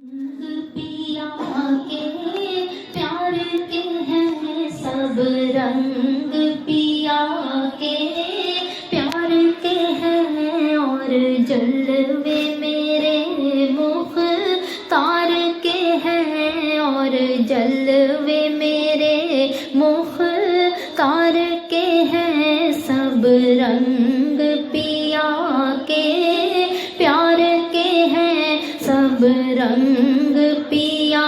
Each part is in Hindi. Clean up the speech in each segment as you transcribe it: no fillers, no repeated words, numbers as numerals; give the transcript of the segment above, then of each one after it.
पिया के प्यार के हैं सब रंग, पिया के प्यार के हैं और जलवे मेरे मुख्तार के हैं और जलवे मेरे मुख्तार के हैं सब रंग, पिया के प्यार के हैं सब रंग, पिया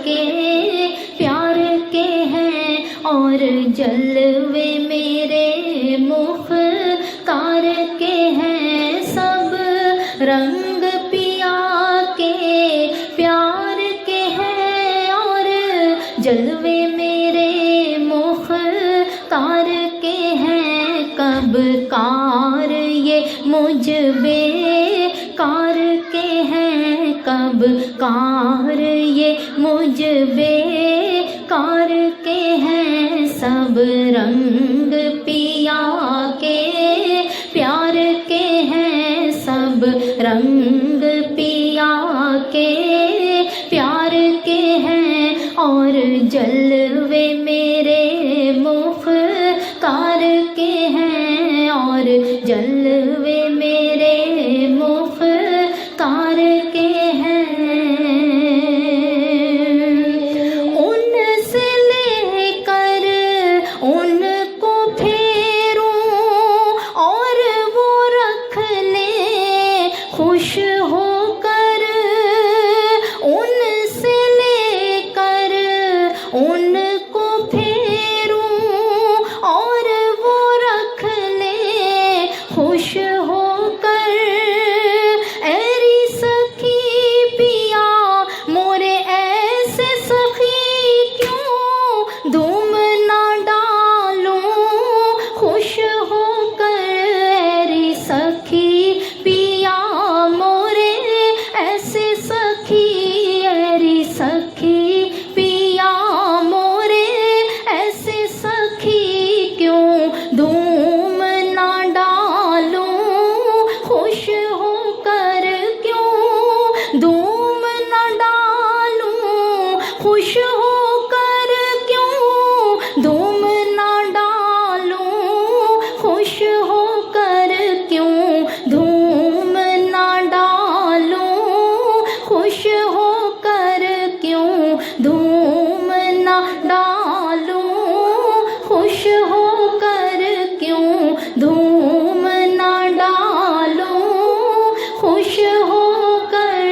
के प्यार के हैं और जलवे मेरे मुख्तार के हैं सब रंग, पिया के प्यार के हैं और जलवे मेरे मुख्तार के हैं। कब कार ये मुझ बेकार के हैं, कब कार ये मुझ बेकार के हैं सब रंग, पिया के प्यार के हैं सब रंग, पिया के प्यार के हैं और जलवे मेरे मुख्तार के हैं और जलवे मेरे मुख्तार के हैं। उनसे लेकर उनको फेरूं और वो रख ले खुश होकर, उनसे लेकर उनको फेरूं और वो रख ले खुश होकर। ऐरी सखी पिया मोरे ऐसे सखी क्यों धूम ना डालूं खुश होकर। ऐरी सखी पिया मोरे ऐसे सखी, ऐरी सखी पिया मोरे ऐसे सखी क्यों धूम ना डालूं खुश होकर, क्यों धूम ना डालूं खुश होकर, क्यों धूम ना डालूं खुश होकर, क्यों धूम ना डालूं खुश होकर, क्यों धूम ना डालूं खुश होकर, क्यों धूम ना डालूं खुश होकर।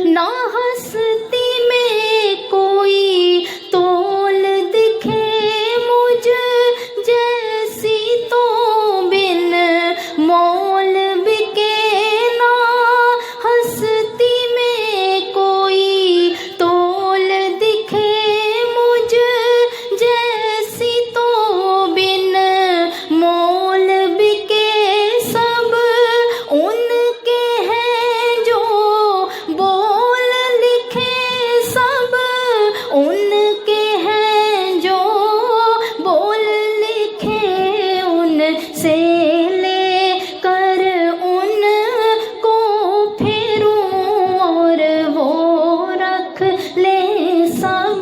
ना हस्ती में कोई तोल दिखे मुझ जैसी तो बिन मोल बिके। ना हस्ती में कोई तोल दिखे मुझ जैसी तो बिन मोल बिके। सब उनके हैं जो बोल लिखे, सब उनके हैं जो बोल लिखे। उनसे लेकर उनको फेरूं और वो रख ले सब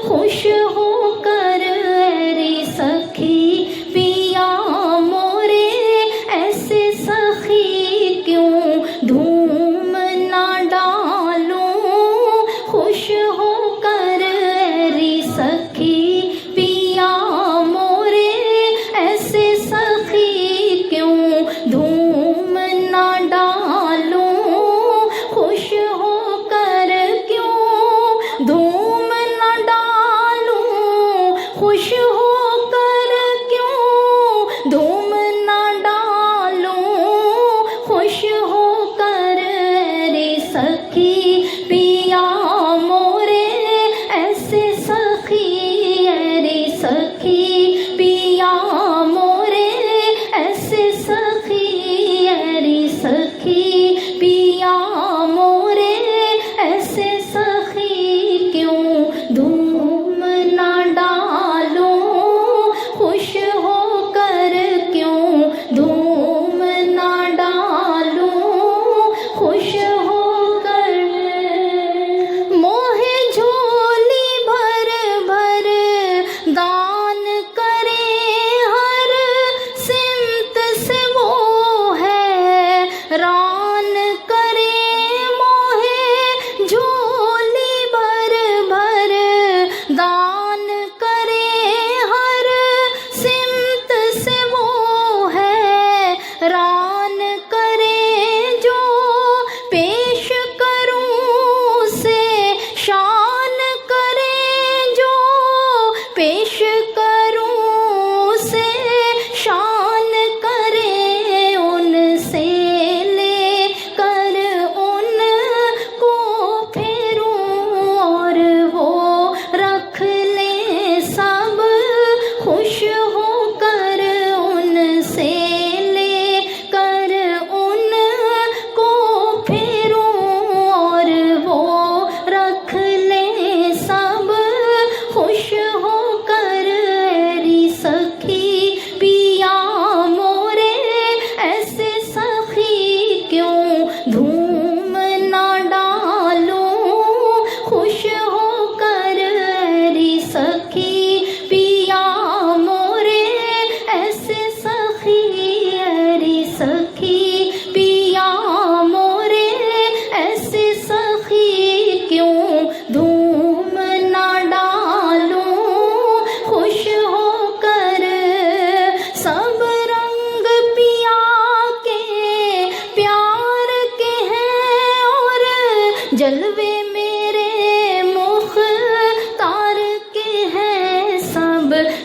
खुश होकर। ऐरी सखी पिया मोरे ऐसे सखी क्यों धूम ना डालूं खुश होकर। ऐरी सखी पिया मोरे ऐसे सखी क्यों धूम ना डालूं खुश होकर, क्यों धूम ना डालूं खुश होकर, क्यों धूम ना डालूं खुश होकर। ऐरी सखी पिया मोरे ऐसे सखी, ऐरी सखी पिया मोरे ऐसे सखी, ऐरी सखी पिया मोरे ऐसे सखी क्यों धूम ना डालूं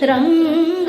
रंग